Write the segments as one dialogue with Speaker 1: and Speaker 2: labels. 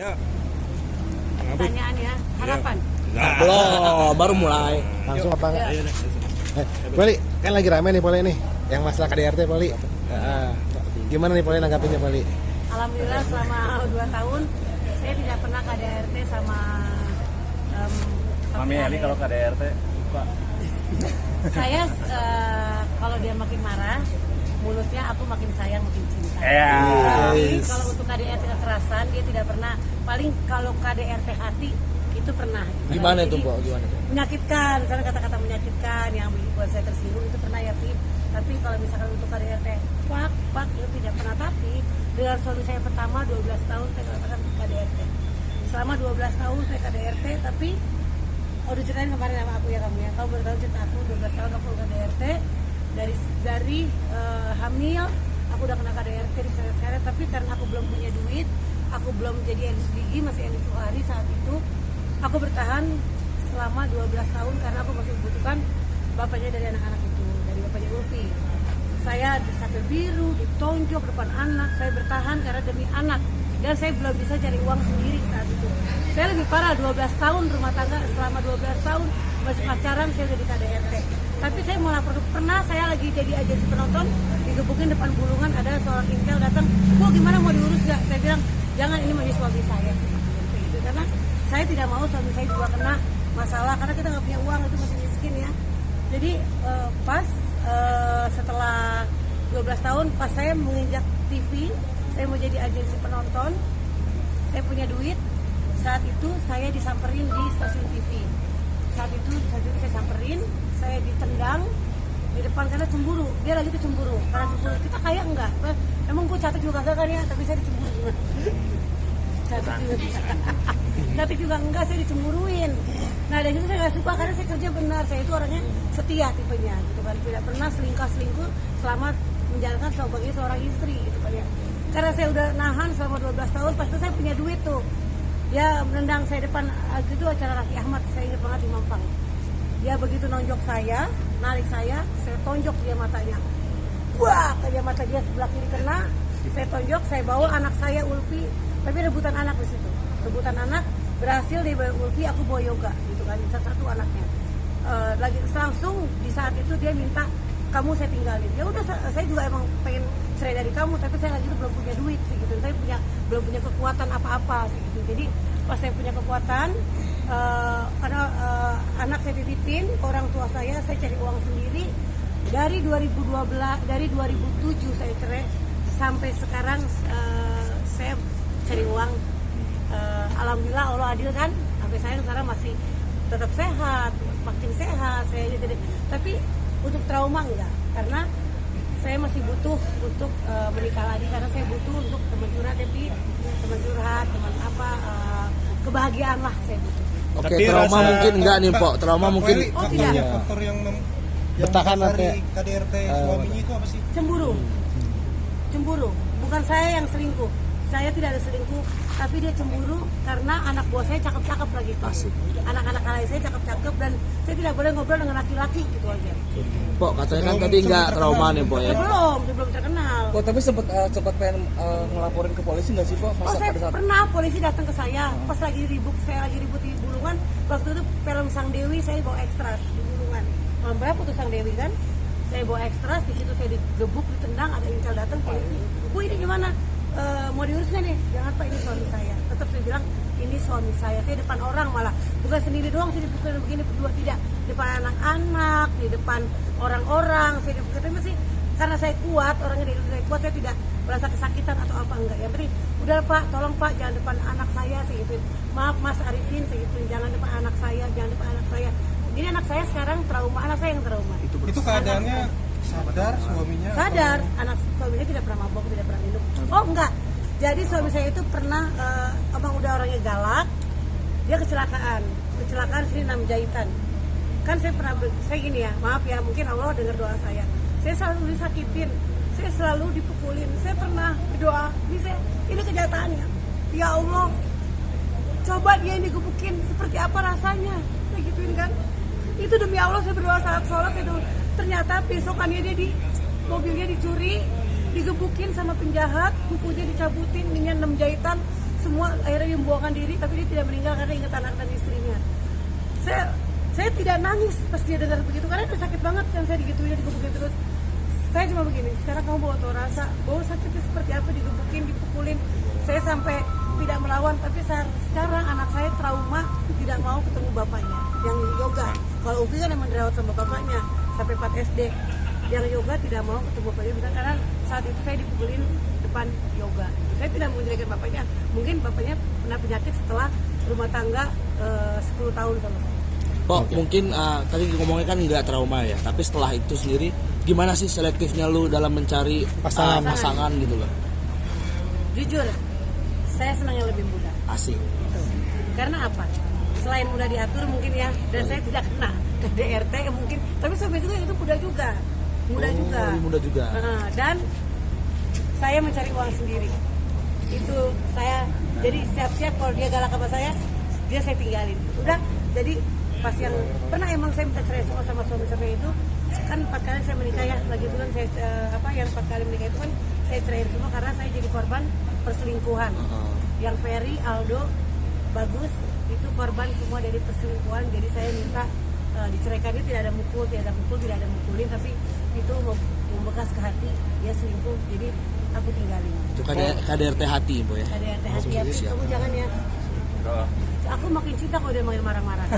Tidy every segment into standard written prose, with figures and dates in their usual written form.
Speaker 1: Ya.
Speaker 2: Pertanyaan ya, harapan.
Speaker 1: Nah,
Speaker 3: Belum, baru mulai.
Speaker 4: Langsung apa enggak?
Speaker 1: Ayo deh.
Speaker 4: Poli, kan lagi rame nih Poli nih, yang masalah KDRT Poli. Gimana nih Poli nanggapinnya Poli?
Speaker 2: Alhamdulillah selama 2 tahun saya tidak pernah KDRT sama
Speaker 5: Mami Eli kalau KDRT suka.
Speaker 2: saya kalau dia makin marah, mulutnya aku makin sayang, makin cinta. Tapi kalau untuk KDRT kekerasan dia tidak pernah. Paling kalau KDRT hati itu pernah.
Speaker 3: Gimana
Speaker 2: Jadi,
Speaker 3: itu, Mbak? Gimana tuh?
Speaker 2: menyakitkan, misalnya kata-kata menyakitkan yang buat saya tersinggung itu pernah ya, tapi kalau misalkan untuk KDRT pak itu tidak pernah. Tapi dengan suami saya pertama 12 tahun saya merasakan KDRT. Selama 12 tahun saya KDRT, tapi udah ceritain kemarin sama aku ya kamu ya, kamu baru tahu cerita aku 12 tahun aku KDRT dari hamil aku udah kena KDRT diseret-seret, tapi karena aku belum punya duit, aku belum jadi Elis Gigi, masih Elis Suhari saat itu. Aku bertahan selama 12 tahun karena aku masih membutuhkan bapaknya dari anak-anak itu, dari bapaknya Ulfi. Saya sampai biru, ditonjok depan anak, saya bertahan karena demi anak. Dan saya belum bisa cari uang sendiri saat itu. Saya lebih parah, 12 tahun rumah tangga, selama 12 tahun masih pacaran saya jadi KDRT. Tapi saya mau lapor, pernah saya lagi jadi agensi penonton, digebukin depan Bulungan, ada seorang intel datang, "Bu, gimana mau diurus gak?" Saya bilang, "Jangan, ini masih suami saya." Gitu. Karena saya tidak mau suami saya juga kena masalah, karena kita nggak punya uang, itu masih miskin ya. Jadi pas setelah 12 tahun, pas saya menginjak TV, saya mau jadi agensi penonton, saya punya duit. Saat itu saya disamperin di stasiun TV. Saat itu di stasiun saya samperin, saya ditendang di depan karena cemburu. Dia lagi tuh cemburu, karena cemburu. Kita kaya enggak? Emang gue cantik juga kan ya, tapi saya dicemburu. Cantik juga enggak, saya dicemburuin. Nah dari situ saya nggak suka karena saya kerja benar. Saya itu orangnya setia tipenya, gitu kan. Tidak pernah selingkuh selama menjalankan sebagai seorang istri, gitu kan ya. Karena saya udah nahan selama 12 tahun, pasti saya punya duit tuh. Dia menendang saya depan, itu acara Raffi Ahmad, saya ingat banget di Mampang. Dia begitu nonjok saya, narik saya tonjok dia matanya. Wah, dia mata dia sebelah kiri kena, saya tonjok, saya bawa anak saya Ulfi, tapi rebutan anak di situ. Rebutan anak, berhasil dia bawa Ulfi, aku bawa Yoga, gitu kan, satu anaknya. Lagi langsung di saat itu dia minta, "Kamu saya tinggalin." Ya udah, saya juga emang pengen cerai dari kamu, tapi saya lagi itu belum punya duit sih gitu. Saya belum punya kekuatan apa-apa sih gitu. Jadi pas saya punya kekuatan, karena anak saya titipin ke orang tua saya cari uang sendiri. Dari 2007 saya cerai sampai sekarang, saya cari uang. Alhamdulillah Allah adil kan, sampai saya sekarang masih tetap sehat, makin sehat saya jadi. Tapi untuk trauma enggak, karena saya masih butuh untuk menikah lagi, karena saya butuh untuk teman curhat, teman apa, kebahagiaan lah saya butuh.
Speaker 3: Oke,
Speaker 1: Tapi
Speaker 3: trauma
Speaker 1: rasa-
Speaker 3: mungkin enggak nih, Pok. Trauma mungkin
Speaker 2: Oh, tidak.
Speaker 1: Faktor yang
Speaker 4: Bertahan
Speaker 1: dari
Speaker 4: apa?
Speaker 1: KDRT suaminya itu apa sih?
Speaker 2: Cemburu, bukan saya yang selingkuh. Saya tidak ada selingkuh, tapi dia cemburu karena anak buah saya cakep-cakep lagi tuh. Anak-anak lain saya cakep-cakep dan saya tidak boleh ngobrol dengan laki-laki gitu aja.
Speaker 3: Pok, katanya kan tadi enggak trauma nih, Pok ya.
Speaker 2: Sebelum terkenal.
Speaker 3: Pok, tapi sempat pengen ngelaporin ke polisi enggak sih, Pok?
Speaker 2: Oh, saya pernah, polisi datang ke saya pas lagi ribut, saya lagi ribut di Bulungan. Waktu itu film Sang Dewi saya bawa ekstras di Bulungan. Malam berapa tuh Sang Dewi kan? Saya bawa ekstras, di situ saya digebuk, ditendang, ada intel datang polisi. "Bu, ini gimana? Mau diurus nggak nih?" "Jangan Pak, ini suami saya." Tetap saya bilang ini suami saya depan orang, malah bukan sendiri doang, saya bukan begini berdua, tidak, depan anak-anak, di depan orang-orang. Saya masih, karena saya kuat, orangnya saya kuat, saya tidak merasa kesakitan atau apa enggak. Yang penting udah Pak, tolong Pak, jangan depan anak saya, saya gituin. "Maaf Mas Arifin," saya gituin, "jangan depan anak saya, jangan depan anak saya." Jadi anak saya sekarang trauma, anak saya yang trauma.
Speaker 1: Itu keadaannya sadar suaminya?
Speaker 2: Sadar, anak suami saya tidak pernah mabok, tidak pernah minum. Oh enggak, jadi suami saya itu pernah, emang udah orangnya galak, dia kecelakaan sini 6 jahitan. Kan saya pernah, saya gini ya, maaf ya, mungkin Allah dengar doa saya selalu disakitin, saya selalu dipukulin, saya pernah berdoa, ini kenyataannya, ya Allah, coba dia yang digebukin, seperti apa rasanya, saya gituin kan. Itu demi Allah saya berdoa saat sholat itu. Ternyata besokannya dia mobilnya dicuri, digebukin sama penjahat, kukunya dicabutin, minyak 6 jahitan. semua akhirnya membuangkan diri, tapi dia tidak meninggal karena ingat anak dan istrinya. Saya tidak nangis pas dia dengar begitu karena itu sakit banget kan, saya digituin, digebukin terus. Saya cuma begini, sekarang kamu bawa tahu rasa bahwa sakitnya seperti apa, digebukin, dipukulin. Saya sampai tidak melawan, tapi sekarang anak saya trauma, tidak mau ketemu bapaknya yang yoga. Kalau Ufi kan emang dirawat sama bapaknya sampai 4 SD. Yang yoga tidak mau ketemu bapaknya, misalnya karena saat itu saya dipukulin depan yoga. Saya tidak menjelekkan bapaknya, mungkin bapaknya pernah penyakit setelah rumah tangga 10 tahun sama saya.
Speaker 3: Kok mungkin tadi ngomongnya kan nggak trauma ya, tapi setelah itu sendiri gimana sih selektifnya lu dalam mencari pasangan gitu loh?
Speaker 2: Jujur, saya senang yang lebih muda.
Speaker 3: Asik.
Speaker 2: Gitu. Karena apa? Selain mudah diatur mungkin ya, dan saya tidak kena KDRT mungkin, tapi sampai juga itu muda juga.
Speaker 3: Lebih muda juga.
Speaker 2: Dan saya mencari uang sendiri. Itu saya jadi siap-siap kalau dia galak sama saya tinggalin. Udah, jadi pas yang pernah emang saya minta cerai semua sama suami saya itu kan 4 kali saya menikah ya, lagi itu kan saya yang 4 kali menikah itu kan saya ceraiin semua karena saya jadi korban perselingkuhan. Yang Ferry, Aldo, Bagus itu korban semua dari perselingkuhan, jadi saya minta diceraikan. Dia tidak ada mukul, tidak ada mukulin, tapi itu membekas ke hati, dia selingkuh, jadi aku tinggalin.
Speaker 3: Itu KDRT hati, Bu ya.
Speaker 2: KDRT hati, ya, kamu jangan ya. Aku makin cinta kalau dia makin marah-marah.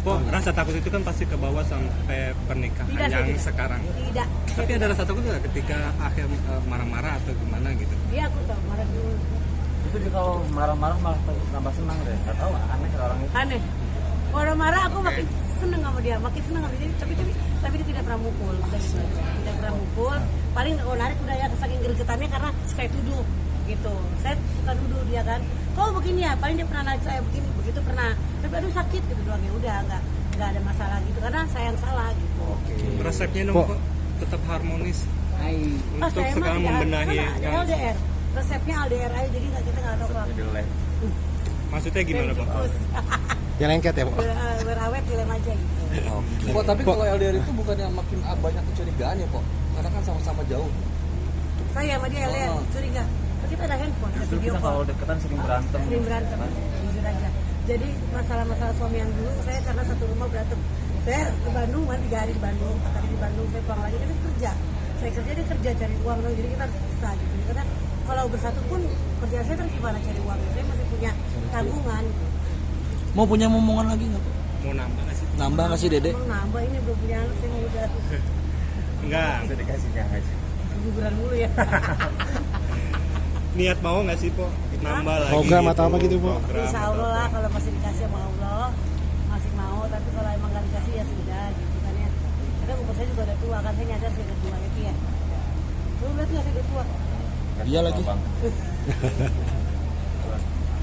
Speaker 1: Kok rasa takut itu kan pasti ke bawah sampai pernikahan yang sekarang.
Speaker 2: Tidak.
Speaker 1: Tapi ada rasa takut nggak ketika akhir marah-marah atau gimana gitu?
Speaker 2: Iya, aku tahu marah dulu.
Speaker 5: Itu dia kalau marah-marah malah tambah senang deh. Gak tau, aneh orang itu.
Speaker 2: Aneh. Kalau marah aku makin seneng sama dia, makin seneng sama dia. Tapi dia tidak pernah mukul. Tidak pernah mukul. Paling kalau narik udah ya saking gregetannya karena saya tuduh gitu. Saya suka nuduh dia kan. Kau begini ya, paling dia pernah narik saya begini, begitu pernah. Tapi aduh sakit gitu doang, ya udah nggak ada masalah gitu karena saya yang salah gitu.
Speaker 1: Resepnya dong kok tetap harmonis untuk
Speaker 2: saya
Speaker 1: sekarang
Speaker 2: mah
Speaker 1: membenahi
Speaker 2: ada
Speaker 1: yang
Speaker 2: LDR. Resepnya LDR aja, jadi kita nggak tahu apa.
Speaker 1: maksudnya gimana Bang?
Speaker 4: Yang lengket ya, Pak?
Speaker 2: Berawet dilem aja gitu.
Speaker 3: Kok tapi kalau LDR itu bukannya makin banyak kecurigaan ya, Kok? Karena kan sama-sama jauh.
Speaker 2: Saya sama dia LDR, curiga. Kita ada handphone, ada
Speaker 5: Justru
Speaker 2: video
Speaker 5: kita
Speaker 2: call.
Speaker 5: kalau deketan sering berantem.
Speaker 2: Jujur aja. Jadi masalah-masalah suami yang dulu, saya karena satu rumah berantem. Saya ke Bandung kan 3 hari di Bandung, 4 hari di Bandung, saya pulang lagi, saya kerja. Saya kerja, dia kerja cari uang, jadi kita harus bisa gitu. Karena kalau bersatu pun kerja saya terus gimana cari uang? Saya masih punya tanggungan.
Speaker 3: Mau punya momongan lagi nggak, Pak?
Speaker 1: Mau nambah nggak sih?
Speaker 3: Nambah nggak sih, Dede?
Speaker 2: Emang nambah ini belum punya anak, saya mau udah
Speaker 1: Enggak.
Speaker 5: Bisa dikasihnya aja.
Speaker 2: guguran dulu ya.
Speaker 1: Niat mau nggak sih Po? Nambah lagi
Speaker 4: Program
Speaker 1: gitu.
Speaker 4: atau apa gitu, Po?
Speaker 1: Program
Speaker 2: Insya
Speaker 1: atau
Speaker 2: Allah lah
Speaker 1: apa.
Speaker 2: kalau masih dikasih sama Allah masih mau, tapi kalau emang gak dikasih ya sudah gitu kan ya. Karena umur saya juga udah tua kan, saya nyadar saya udah tua itu ya. Lu berarti gak saya udah tua?
Speaker 3: Iya lagi.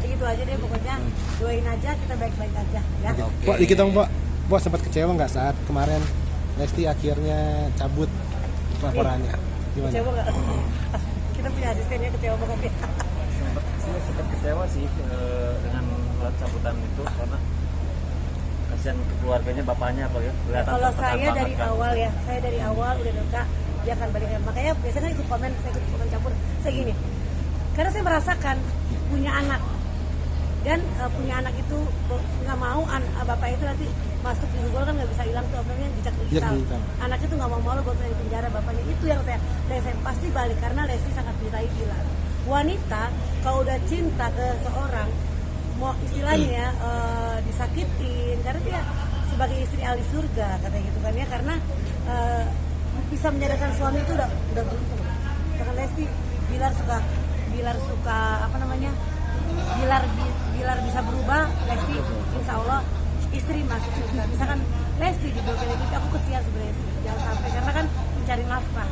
Speaker 2: Begitu aja deh pokoknya, doain aja kita baik-baik aja ya.
Speaker 4: Pak, dikit dong, Pak. Pak sempat kecewa nggak saat kemarin Lesti akhirnya cabut laporannya? Gimana?
Speaker 2: Kecewa gak? Kita punya asistennya kecewa banget ya.
Speaker 5: Sempat kecewa sih dengan cabutan itu karena kasihan ke keluarganya, bapaknya apa ya. Kelihatan
Speaker 2: Kalau
Speaker 5: tertekan
Speaker 2: saya
Speaker 5: banget
Speaker 2: dari
Speaker 5: kan.
Speaker 2: awal ya, saya dari awal udah dekat dia akan balik. Makanya biasanya ikut komen, saya ikut komen campur. Saya gini, karena saya merasakan punya anak dan punya anak itu nggak mau bapak itu nanti masuk di Google kan nggak bisa hilang tuh apa namanya jejak digital. Anak itu nggak mau malu buat di penjara bapaknya, itu yang saya pasti balik karena Lesti sangat mencintai Bilar. Wanita kalau udah cinta ke seorang mau istilahnya disakitin karena dia sebagai istri ahli surga katanya gitu kan ya, karena bisa menyadarkan suami itu udah beruntung. Karena Lesti Bilar suka apa namanya Bilar bisa berubah, Lesti insya Allah istri masuk surga. Misalkan Lesti di bagian itu aku kesian sebenarnya, jangan sampai karena kan mencari nafkah,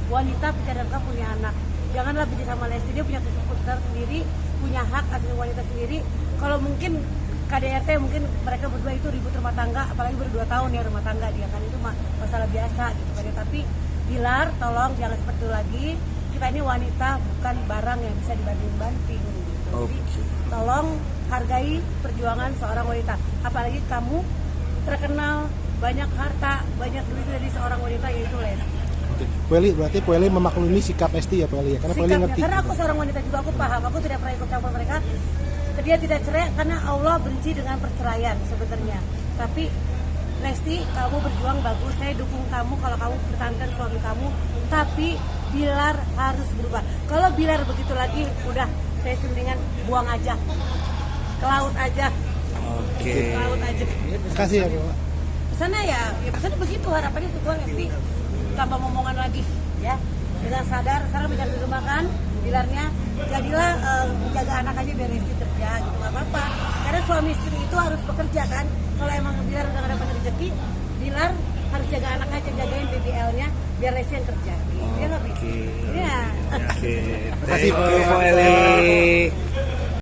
Speaker 2: wanita pencari nafkah punya anak, janganlah benci sama Lesti, dia punya keputusan sendiri, punya hak asli wanita sendiri. Kalau mungkin KDRT mungkin mereka berdua itu ribut rumah tangga, apalagi berdua tahun ya rumah tangga dia kan, itu masalah biasa gitu kan ya. Tapi Bilar tolong jangan seperti itu lagi, kita ini wanita bukan barang yang bisa dibanding-banding gitu. Jadi tolong hargai perjuangan seorang wanita, apalagi kamu terkenal banyak harta, banyak duit dari seorang wanita yaitu Lesti.
Speaker 4: Oke. Poli berarti Poli memaklumi sikap Esti ya Poli ya, karena Poli
Speaker 2: Sikapnya,
Speaker 4: ngerti.
Speaker 2: karena aku seorang wanita juga, aku paham, aku tidak pernah ikut campur mereka. Dia tidak cerai karena Allah benci dengan perceraian sebenarnya. Tapi Lesti, kamu berjuang bagus, saya dukung kamu kalau kamu pertahankan suami kamu. Tapi Bilar harus berubah. Kalau Bilar begitu lagi, udah saya mendingan buang aja ke laut aja.
Speaker 3: Oke.
Speaker 2: Ke laut aja.
Speaker 4: Kasih ya Bu.
Speaker 2: Sana ya pesannya begitu, harapannya semua Lesti tambah momongan lagi ya, dengan sadar sekarang mencari makan Bilarnya, jadilah menjaga anak aja biar Lesti kerja gitu, nggak apa-apa, karena suami istri itu harus bekerja kan. Kalau emang Bilar udah gak dapat rezeki, Bilar harus jaga anak aja, jagain BBL-nya biar Lesti yang kerja. Iya nggak Bi? Iya.
Speaker 3: Oke. Thank you, Poli.